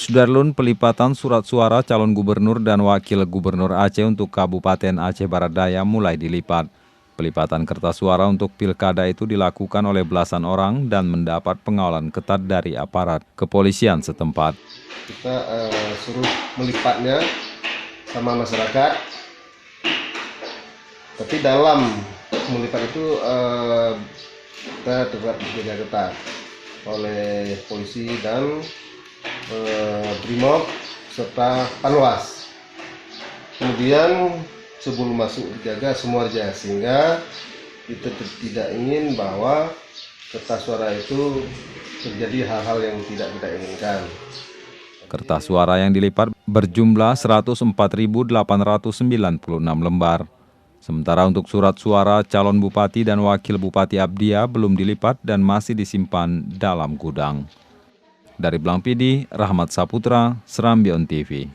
Sudarlun, pelipatan surat suara calon gubernur dan wakil gubernur Aceh untuk Kabupaten Aceh Barat Daya mulai dilipat. Pelipatan kertas suara untuk pilkada itu dilakukan oleh belasan orang dan mendapat pengawalan ketat dari aparat kepolisian setempat. Kita suruh melipatnya sama masyarakat, tapi dalam melipat itu kita tetap dijaga ketat oleh polisi dan Brimob serta Panwas. Kemudian sebelum masuk dijaga semua aja, sehingga kita tidak ingin bahwa kertas suara itu terjadi hal-hal yang tidak kita inginkan. Kertas suara yang dilipat berjumlah 104.896 lembar. Sementara untuk surat suara calon bupati dan wakil bupati Abdia belum dilipat dan masih disimpan dalam gudang. Dari Blang Pidi, Rahmat Saputra, Serambion TV.